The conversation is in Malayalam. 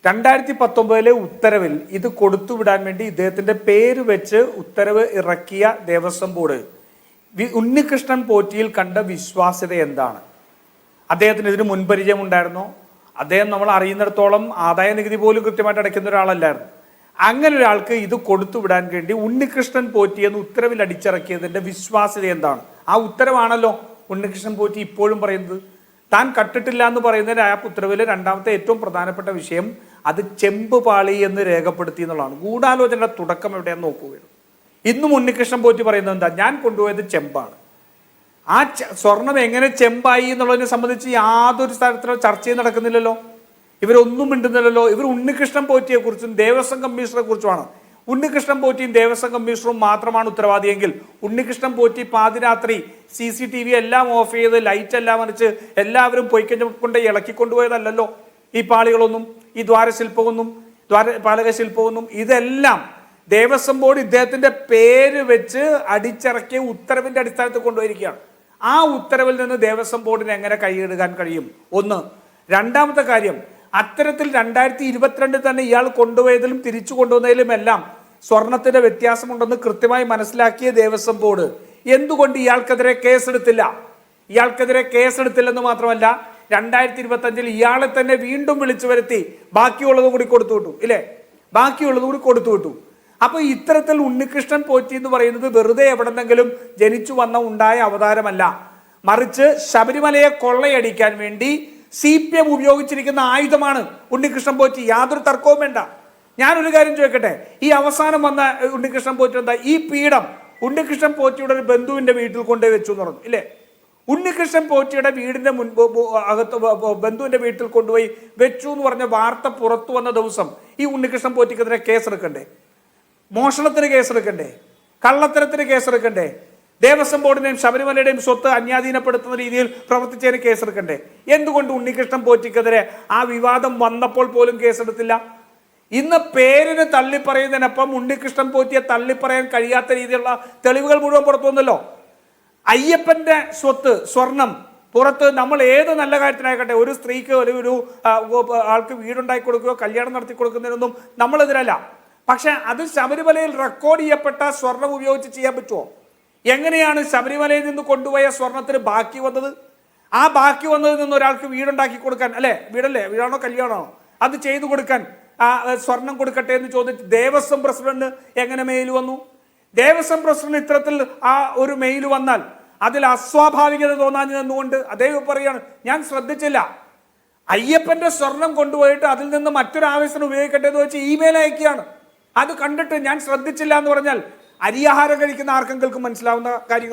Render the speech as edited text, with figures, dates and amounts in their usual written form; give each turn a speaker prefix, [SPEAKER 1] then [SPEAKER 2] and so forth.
[SPEAKER 1] 2019 ഉത്തരവിൽ ഇത് കൊടുത്തുവിടാൻ വേണ്ടി ഇദ്ദേഹത്തിന്റെ പേര് വെച്ച് ഉത്തരവ് ഇറക്കിയ ദേവസ്വം ബോർഡ് ഉണ്ണികൃഷ്ണൻ പോറ്റിയിൽ കണ്ട വിശ്വാസ്യത എന്താണ്? അദ്ദേഹത്തിന് ഇതിന് മുൻപരിചയം ഉണ്ടായിരുന്നോ? അദ്ദേഹം നമ്മൾ അറിയുന്നിടത്തോളം ആദായ നികുതി പോലും കൃത്യമായിട്ട് അടയ്ക്കുന്ന ഒരാളല്ലായിരുന്നു. അങ്ങനെ ഒരാൾക്ക് ഇത് കൊടുത്തുവിടാൻ വേണ്ടി ഉണ്ണികൃഷ്ണൻ പോറ്റി എന്ന് ഉത്തരവിൽ അടിച്ചിറക്കിയതിന്റെ വിശ്വാസ്യത എന്താണ്? ആ ഉത്തരവാണല്ലോ ഉണ്ണികൃഷ്ണൻ പോറ്റി ഇപ്പോഴും പറയുന്നത്. താൻ കട്ടിട്ടില്ല എന്ന് പറയുന്നതിന് ആ ഉത്തരവിലെ രണ്ടാമത്തെ ഏറ്റവും പ്രധാനപ്പെട്ട വിഷയം അത് ചെമ്പ് പാളി എന്ന് രേഖപ്പെടുത്തി എന്നുള്ളതാണ്. ഗൂഢാലോചനയുടെ തുടക്കം എവിടെയാന്ന് നോക്കുകയാണ്. ഇന്നും ഉണ്ണികൃഷ്ണൻ പോറ്റി പറയുന്നത് എന്താ? ഞാൻ കൊണ്ടുപോയത് ചെമ്പാണ്. ആ സ്വർണം എങ്ങനെ ചെമ്പായി എന്നുള്ളതിനെ സംബന്ധിച്ച് യാതൊരു തരത്തിലുള്ള ചർച്ചയും നടക്കുന്നില്ലല്ലോ. ഇവരൊന്നും മിണ്ടുന്നില്ലല്ലോ. ഇവർ ഉണ്ണികൃഷ്ണൻ പോറ്റിയെ കുറിച്ചും ദേവസ്വം കമ്മീഷണറെ കുറിച്ചുമാണ്. ഉണ്ണികൃഷ്ണൻ പോറ്റിയും ദേവസ്വം കമ്മീഷണറും മാത്രമാണ് ഉത്തരവാദിയെങ്കിൽ ഉണ്ണികൃഷ്ണൻ പോറ്റി പാതിരാത്രി CCTV എല്ലാം ഓഫ് ചെയ്ത് ലൈറ്റ് എല്ലാം അടിച്ച് എല്ലാവരും പൊയ്ക്കൊണ്ട് ഇളക്കിക്കൊണ്ടുപോയതല്ലോ ഈ പാളികളൊന്നും, ഈ ദ്വാരശില്പമൊന്നും, പാലകശില്പമൊന്നും. ഇതെല്ലാം ദേവസ്വം ബോർഡ് ഇദ്ദേഹത്തിന്റെ പേര് വെച്ച് അടിച്ചിറക്കിയ ഉത്തരവിന്റെ അടിസ്ഥാനത്തിൽ കൊണ്ടുപോയിരിക്കുകയാണ്. ആ ഉത്തരവിൽ നിന്ന് ദേവസ്വം ബോർഡിന് എങ്ങനെ കൈയിടാൻ കഴിയും? ഒന്ന്. രണ്ടാമത്തെ കാര്യം, അത്തരത്തിൽ 2022 തന്നെ ഇയാൾ കൊണ്ടുപോയതിലും തിരിച്ചു കൊണ്ടുവന്നതിലും എല്ലാം സ്വർണത്തിന്റെ വ്യത്യാസമുണ്ടെന്ന് കൃത്യമായി മനസ്സിലാക്കിയ ദേവസ്വം ബോർഡ് എന്തുകൊണ്ട് ഇയാൾക്കെതിരെ കേസെടുത്തില്ല? ഇയാൾക്കെതിരെ കേസെടുത്തില്ലെന്ന് മാത്രമല്ല 2025 ഇയാളെ തന്നെ വീണ്ടും വിളിച്ചു വരുത്തി ബാക്കിയുള്ളതും കൂടി കൊടുത്തു വിട്ടു. ഇല്ലേ? ബാക്കിയുള്ളതും കൂടി കൊടുത്തു വിട്ടു. അപ്പൊ ഇത്തരത്തിൽ ഉണ്ണികൃഷ്ണൻ പോറ്റി എന്ന് പറയുന്നത് വെറുതെ എവിടെന്നെങ്കിലും ജനിച്ചു വന്ന ഉണ്ടായ അവതാരമല്ല. മറിച്ച് ശബരിമലയെ കൊള്ളയടിക്കാൻ വേണ്ടി CPM ഉപയോഗിച്ചിരിക്കുന്ന ആയുധമാണ് ഉണ്ണികൃഷ്ണൻ പോറ്റി. യാതൊരു തർക്കവും വേണ്ട. ഞാനൊരു കാര്യം ചോദിക്കട്ടെ, ഈ അവസാനം വന്ന ഉണ്ണികൃഷ്ണൻ പോറ്റി എന്താ? ഈ പീഠം ഉണ്ണികൃഷ്ണൻ പോറ്റിയുടെ ഒരു ബന്ധുവിന്റെ വീട്ടിൽ കൊണ്ടുപോയി വെച്ചു എന്ന് പറഞ്ഞു. ഇല്ലേ? ഉണ്ണികൃഷ്ണൻ പോറ്റിയുടെ വീടിന്റെ അകത്ത് ബന്ധുവിന്റെ വീട്ടിൽ കൊണ്ടുപോയി വെച്ചു എന്ന് പറഞ്ഞ വാർത്ത പുറത്തു വന്ന ദിവസം ഈ ഉണ്ണികൃഷ്ണൻ പോറ്റിക്കെതിരെ കേസെടുക്കണ്ടേ? മോഷണത്തിന് കേസെടുക്കണ്ടേ? കള്ളത്തരത്തിന് കേസെടുക്കണ്ടേ? ദേവസ്വം ബോർഡിനെയും ശബരിമലയുടെയും സ്വത്ത് അന്യാധീനപ്പെടുത്തുന്ന രീതിയിൽ പ്രവർത്തിച്ചതിന് കേസെടുക്കണ്ടേ? എന്തുകൊണ്ട് ഉണ്ണികൃഷ്ണൻ പോറ്റിക്കെതിരെ ആ വിവാദം വന്നപ്പോൾ പോലും കേസെടുത്തില്ല? ഇന്ന് പേരിന് തള്ളിപ്പറയുന്നതിനൊപ്പം ഉണ്ണികൃഷ്ണൻ പോറ്റിയെ തള്ളിപ്പറയാൻ കഴിയാത്ത രീതിയിലുള്ള തെളിവുകൾ മുഴുവൻ പുറത്തു വന്നല്ലോ. അയ്യപ്പന്റെ സ്വത്ത്, സ്വർണം പുറത്ത് നമ്മൾ ഏത് നല്ല കാര്യത്തിനായിക്കട്ടെ, ഒരു സ്ത്രീക്ക് ഒരു ആൾക്ക് വീടുണ്ടാക്കി കൊടുക്കുകയോ കല്യാണം നടത്തി കൊടുക്കുന്നതിനൊന്നും നമ്മളെതിരല്ല. പക്ഷെ അത് ശബരിമലയിൽ റെക്കോർഡ് ചെയ്യപ്പെട്ട സ്വർണം ഉപയോഗിച്ച് ചെയ്യാൻ പറ്റുമോ? എങ്ങനെയാണ് ശബരിമലയിൽ നിന്ന് കൊണ്ടുപോയ സ്വർണത്തിന് ബാക്കി വന്നത്? ആ ബാക്കി വന്നതിൽ നിന്ന് ഒരാൾക്ക് വീടുണ്ടാക്കി കൊടുക്കാൻ, അല്ലെ വീടല്ലേ, വീടാണോ കല്യാണമാണോ, അത് ചെയ്തു കൊടുക്കാൻ സ്വർണം കൊടുക്കട്ടെ എന്ന് ചോദിച്ച് ദേവസ്വം പ്രസിഡന്റ് എങ്ങനെ മെയിൽ വന്നു? ദേവസ്വം പ്രസിഡന്റ് ഇത്തരത്തിൽ ആ ഒരു മെയിൽ വന്നാൽ അതിൽ അസ്വാഭാവികത തോന്നാൻ നിന്നുകൊണ്ട് അദ്ദേഹം പറയാണ് ഞാൻ ശ്രദ്ധിച്ചില്ല. അയ്യപ്പന്റെ സ്വർണം കൊണ്ടുപോയിട്ട് അതിൽ നിന്ന് മറ്റൊരു ആവശ്യത്തിന് ഉപയോഗിക്കട്ടെ എന്ന് വെച്ച് ഇമെയിൽ അയക്കുകയാണ്. അത് കണ്ടിട്ട് ഞാൻ ശ്രദ്ധിച്ചില്ല എന്ന് പറഞ്ഞാൽ അരിയാഹാരം കഴിക്കുന്ന ആർക്കെങ്കിലും മനസ്സിലാവുന്ന കാര്യം.